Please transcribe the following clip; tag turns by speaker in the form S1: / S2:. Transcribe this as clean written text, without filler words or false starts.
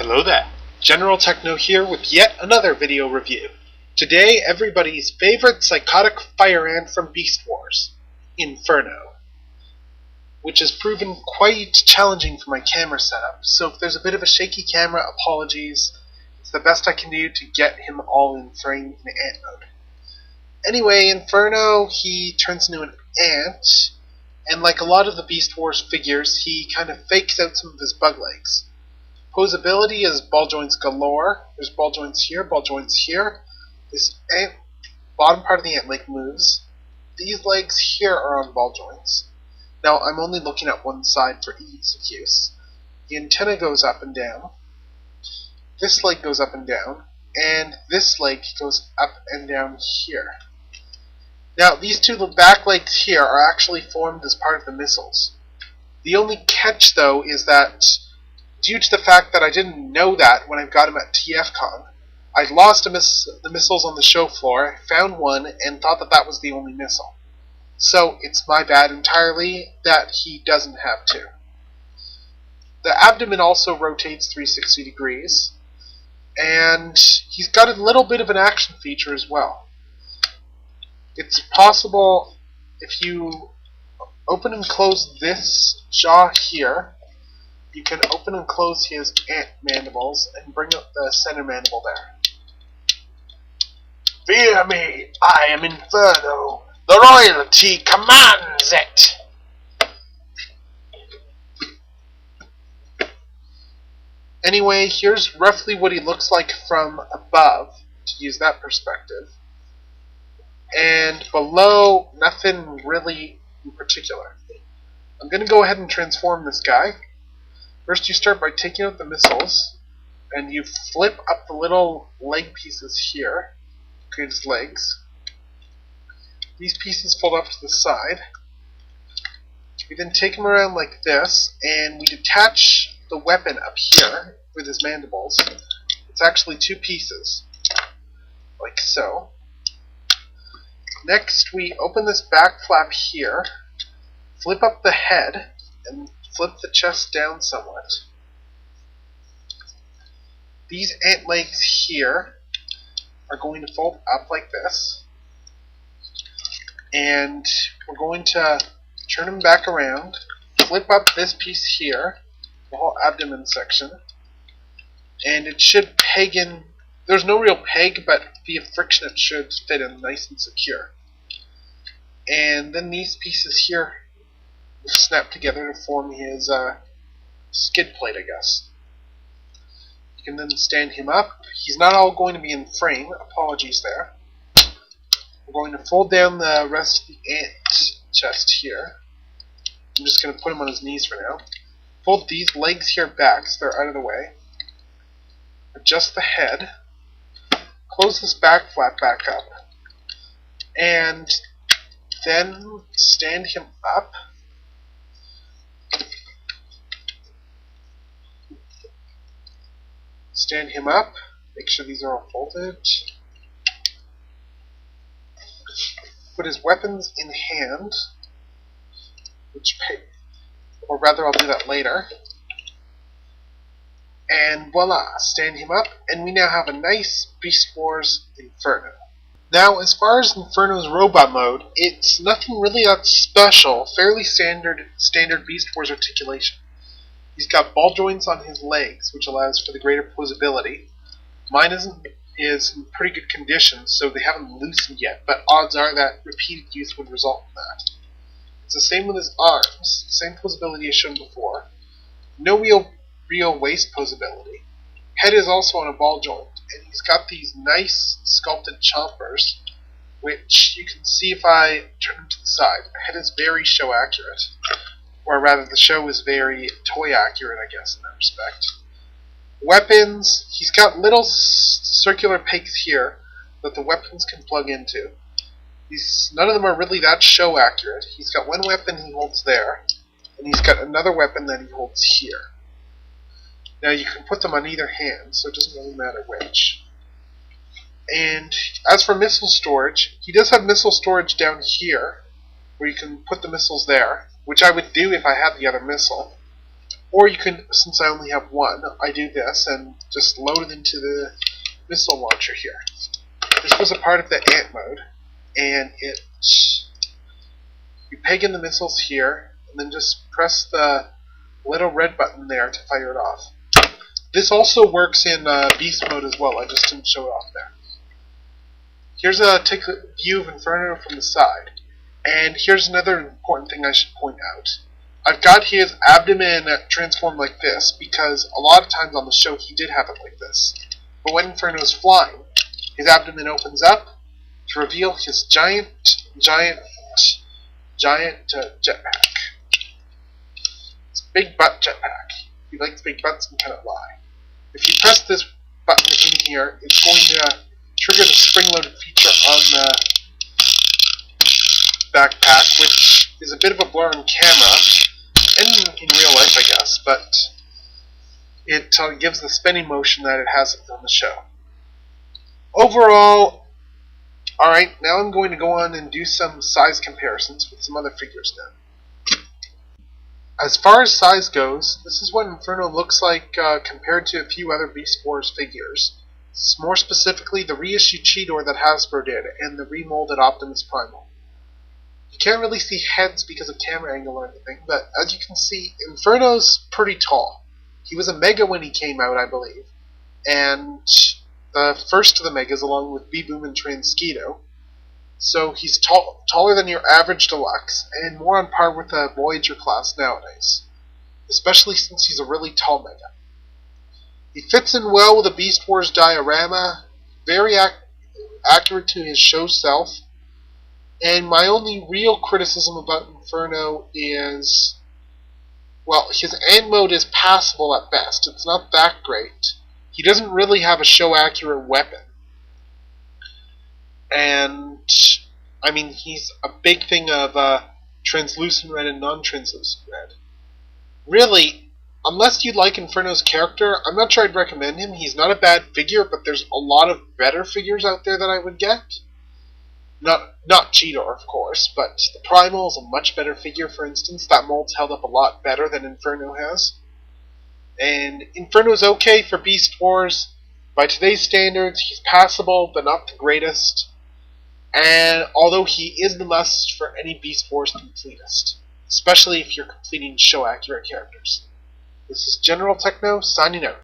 S1: Hello there, General Techno here with yet another video review. Today, everybody's favorite psychotic fire ant from Beast Wars, Inferno, which has proven quite challenging for my camera setup, so if there's a bit of a shaky camera, apologies. It's the best I can do to get him all in frame in ant mode. Anyway, Inferno, he turns into an ant, and like a lot of the Beast Wars figures, he kind of fakes out some of his bug legs. Posability is ball joints galore. There's ball joints here, ball joints here. This ant, bottom part of the ant leg moves. These legs here are on ball joints. Now I'm only looking at one side for ease of use. The antenna goes up and down. This leg goes up and down. And this leg goes up and down here. Now these two back legs here are actually formed as part of the missiles. The only catch though is that due to the fact that I didn't know that when I got him at TFCon, I lost the missiles on the show floor, found one, and thought that that was the only missile. So it's my bad entirely that he doesn't have two. The abdomen also rotates 360 degrees, and he's got a little bit of an action feature as well. It's possible if you open and close this jaw here, you can open and close his ant mandibles and bring up the center mandible there. Fear me, I am Inferno. The royalty commands it. Anyway, here's roughly what he looks like from above, to use that perspective. And below, nothing really in particular. I'm going to go ahead and transform this guy. First you start by taking out the missiles, and you flip up the little leg pieces here, create his legs. These pieces fold up to the side. We then take him around like this, and we detach the weapon up here with his mandibles. It's actually two pieces, like so. Next we open this back flap here, flip up the head, and flip the chest down somewhat. These ant legs here are going to fold up like this, and we're going to turn them back around, flip up this piece here, the whole abdomen section, and it should peg in. There's no real peg, but via friction it should fit in nice and secure. And then these pieces here snap together to form his skid plate, I guess. You can then stand him up. He's not all going to be in frame. Apologies there. We're going to fold down the rest of the ant chest here. I'm just going to put him on his knees for now. Fold these legs here back so they're out of the way. Adjust the head. Close this back flap back up. And then stand him up. Stand him up, make sure these are all folded. Put his weapons in hand, or rather I'll do that later. And voila, stand him up, and we now have a nice Beast Wars Inferno. Now, as far as Inferno's robot mode, it's nothing really that special, fairly standard Beast Wars articulation. He's got ball joints on his legs, which allows for the greater posability. Mine is in pretty good condition, so they haven't loosened yet, but odds are that repeated use would result in that. It's the same with his arms, same posability as shown before. No real waist posability. Head is also on a ball joint, and he's got these nice sculpted chompers, which you can see if I turn them to the side. The head is very show accurate. Or rather, the show is very toy accurate, I guess, in that respect. Weapons, he's got little circular pegs here that the weapons can plug into. None of them are really that show accurate. He's got one weapon he holds there, and he's got another weapon that he holds here. Now you can put them on either hand, so it doesn't really matter which. And as for missile storage, he does have missile storage down here, where you can put the missiles there, which I would do if I had the other missile. Or you can, since I only have one, I do this and just load it into the missile launcher here. This was a part of the ant mode, and you peg in the missiles here, and then just press the little red button there to fire it off. This also works in beast mode as well, I just didn't show it off there. Here's a view of Inferno from the side. And here's another important thing I should point out. I've got his abdomen transformed like this because a lot of times on the show he did have it like this. But when Inferno is flying, his abdomen opens up to reveal his giant jetpack. It's a big butt jetpack. If he likes big butts, he cannot lie. If you press this button in here, it's going to trigger the spring-loaded feature on the backpack, which is a bit of a blur on camera, and in real life, I guess, but it gives the spinning motion that it has on the show. Overall, alright, now I'm going to go on and do some size comparisons with some other figures now. As far as size goes, this is what Inferno looks like compared to a few other Beast Wars figures. More specifically, the reissued Cheetor that Hasbro did, and the remolded Optimus Primal. You can't really see heads because of camera angle or anything, but as you can see, Inferno's pretty tall. He was a Mega when he came out, I believe, and the first of the Megas along with B-Boom and Transketo. So he's taller than your average Deluxe, and more on par with the Voyager class nowadays, especially since he's a really tall Mega. He fits in well with a Beast Wars diorama, very accurate to his show self, and my only real criticism about Inferno is, well, his ant mode is passable at best. It's not that great. He doesn't really have a show-accurate weapon. And, I mean, he's a big thing of translucent red and non-translucent red. Really, unless you like Inferno's character, I'm not sure I'd recommend him. He's not a bad figure, but there's a lot of better figures out there that I would get. Not Cheetor, of course, but the Primal is a much better figure, for instance. That mold's held up a lot better than Inferno has. And Inferno's okay for Beast Wars. By today's standards, he's passable, but not the greatest. And although he is the must for any Beast Wars completist, especially if you're completing show-accurate characters. This is General Techno, signing out.